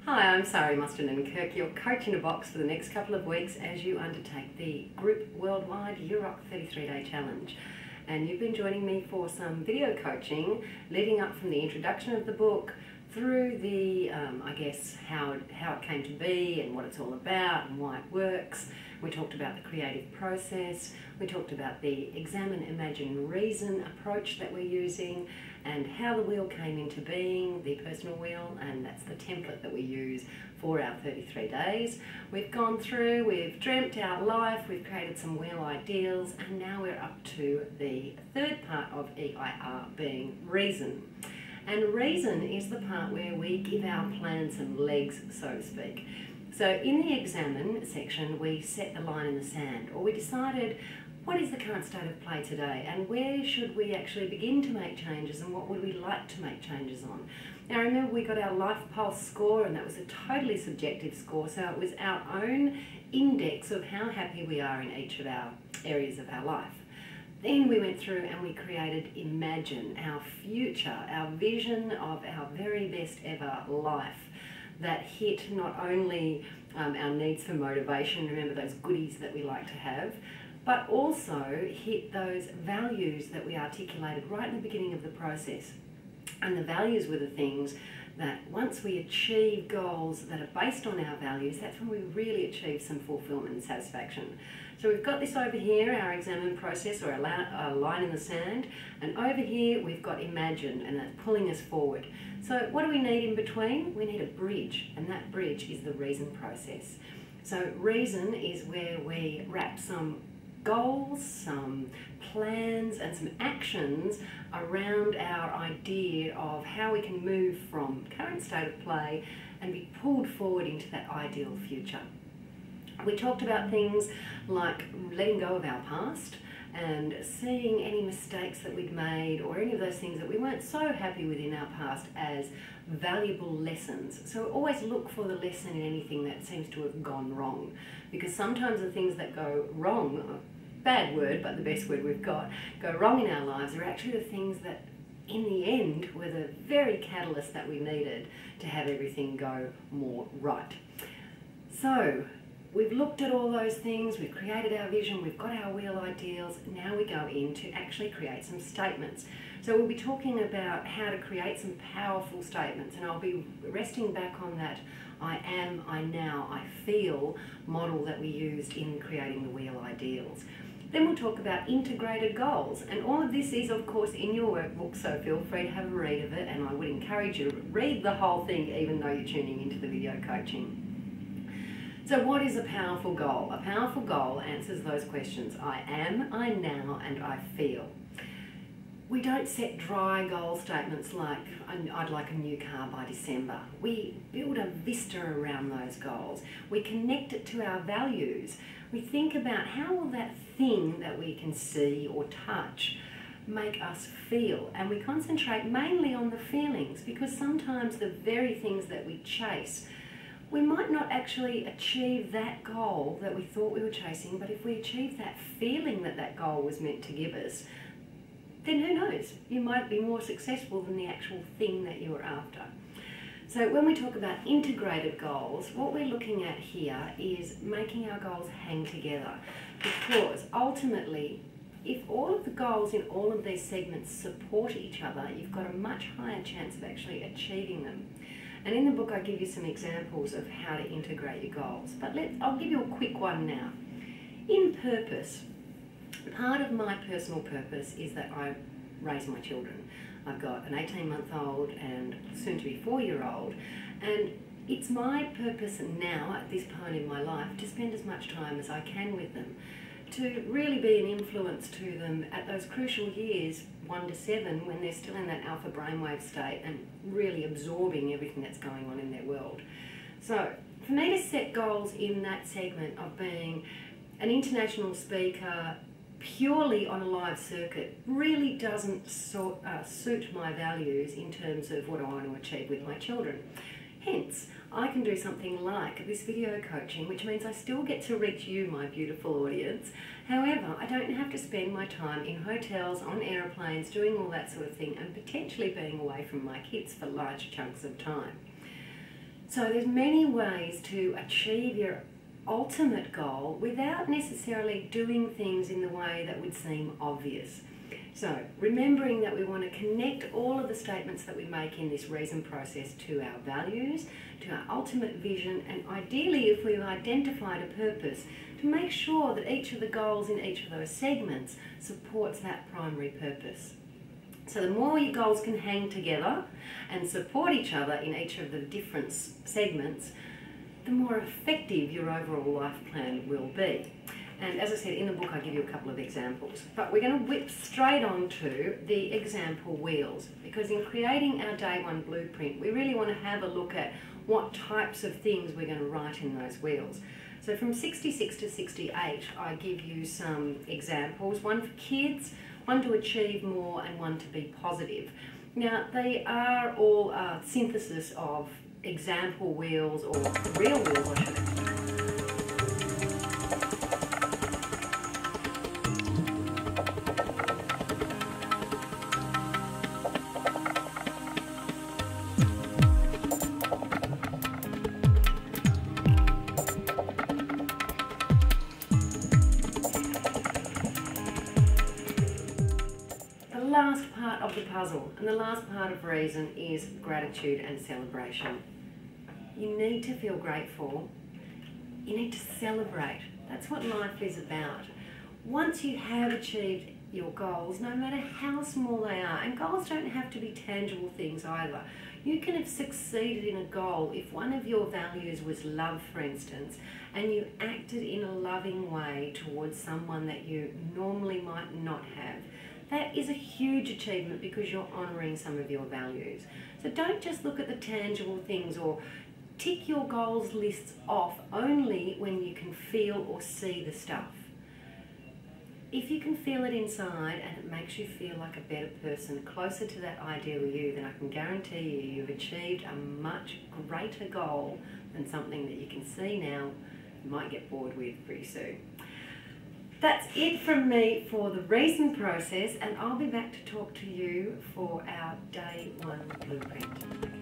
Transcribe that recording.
Hi, I'm Sari Mustonen-Kirk, your coach in a box for the next couple of weeks as you undertake the group worldwide uROk 33-day challenge. And you've been joining me for some video coaching leading up from the introduction of the book through the, I guess, how it came to be and what it's all about and why it works. We talked about the creative process, we talked about the examine, imagine, reason approach that we're using and how the wheel came into being, the personal wheel, and that's the template that we use for our 33 days. We've gone through, we've dreamt our life, we've created some wheel ideals, and now we're up to the third part of EIR, being reason. And reason is the part where we give our plan some legs, so to speak. So in the examine section, we set the line in the sand, or we decided what is the current state of play today and where should we actually begin to make changes and what would we like to make changes on. Now remember, we got our life pulse score, and that was a totally subjective score, so it was our own index of how happy we are in each of our areas of our life. Then we went through and we created Imagine, our future, our vision of our very best ever life that hit not only our needs for motivation, remember those goodies that we like to have, but also hit those values that we articulated right in the beginning of the process. And the values were the things that once we achieve goals that are based on our values, that's when we really achieve some fulfillment and satisfaction. So we've got this over here, our examine process, or a line in the sand, and over here we've got Imagine, and that's pulling us forward. So what do we need in between? We need a bridge, and that bridge is the reason process. So reason is where we wrap some goals, some plans and some actions around our idea of how we can move from current state of play and be pulled forward into that ideal future. We talked about things like letting go of our past and seeing any mistakes that we'd made or any of those things that we weren't so happy with in our past as valuable lessons. So always look for the lesson in anything that seems to have gone wrong, because sometimes the things that go wrong, bad word but the best word we've got, go wrong in our lives are actually the things that in the end were the very catalyst that we needed to have everything go more right. So we've looked at all those things, we've created our vision, we've got our wheel ideals, now we go in to actually create some statements. So we'll be talking about how to create some powerful statements, and I'll be resting back on that I am, I now, I feel model that we used in creating the wheel ideals. Then we'll talk about integrated goals, and all of this is of course in your workbook, so feel free to have a read of it, and I would encourage you to read the whole thing even though you're tuning into the video coaching. So what is a powerful goal? A powerful goal answers those questions. I am, I now, and I feel. We don't set dry goal statements like, I'd like a new car by December. We build a vista around those goals. We connect it to our values. We think about how will that thing that we can see or touch make us feel, and we concentrate mainly on the feelings, because sometimes the very things that we chase, we might not actually achieve that goal that we thought we were chasing, but if we achieve that feeling that that goal was meant to give us, then who knows, you might be more successful than the actual thing that you were after. So when we talk about integrated goals, what we're looking at here is making our goals hang together, because ultimately, if all of the goals in all of these segments support each other, you've got a much higher chance of actually achieving them. And in the book I give you some examples of how to integrate your goals, but I'll give you a quick one now. In purpose, part of my personal purpose is that I raise my children. I've got an 18-month-old and soon to be 4-year-old, and it's my purpose now at this point in my life to spend as much time as I can with them, to really be an influence to them at those crucial years, 1 to 7, when they're still in that alpha brainwave state and really absorbing everything that's going on in their world. So for me to set goals in that segment of being an international speaker purely on a live circuit really doesn't suit my values in terms of what I want to achieve with my children. Hence, I can do something like this video coaching, which means I still get to reach you, my beautiful audience. However, I don't have to spend my time in hotels, on aeroplanes, doing all that sort of thing, and potentially being away from my kids for large chunks of time. So there's many ways to achieve your ultimate goal without necessarily doing things in the way that would seem obvious. So remembering that we want to connect all of the statements that we make in this reason process to our values, to our ultimate vision, and ideally, if we've identified a purpose, to make sure that each of the goals in each of those segments supports that primary purpose. So the more your goals can hang together and support each other in each of the different segments, the more effective your overall life plan will be. And as I said, in the book I give you a couple of examples. But we're going to whip straight on to the example wheels, because in creating our day one blueprint, we really want to have a look at what types of things we're going to write in those wheels. So from 66 to 68, I give you some examples, one for kids, one to achieve more, and one to be positive. Now, they are all a synthesis of example wheels, or real wheels, I should say. The last part of the puzzle and the last part of reason is gratitude and celebration. You need to feel grateful. You need to celebrate. That's what life is about. Once you have achieved your goals, no matter how small they are, and goals don't have to be tangible things either. You can have succeeded in a goal if one of your values was love, for instance, and you acted in a loving way towards someone that you normally might not have. That is a huge achievement because you're honouring some of your values. So don't just look at the tangible things or tick your goals lists off only when you can feel or see the stuff. If you can feel it inside and it makes you feel like a better person, closer to that ideal you, then I can guarantee you you've achieved a much greater goal than something that you can see now you might get bored with pretty soon. That's it from me for the reason process, and I'll be back to talk to you for our day one blueprint.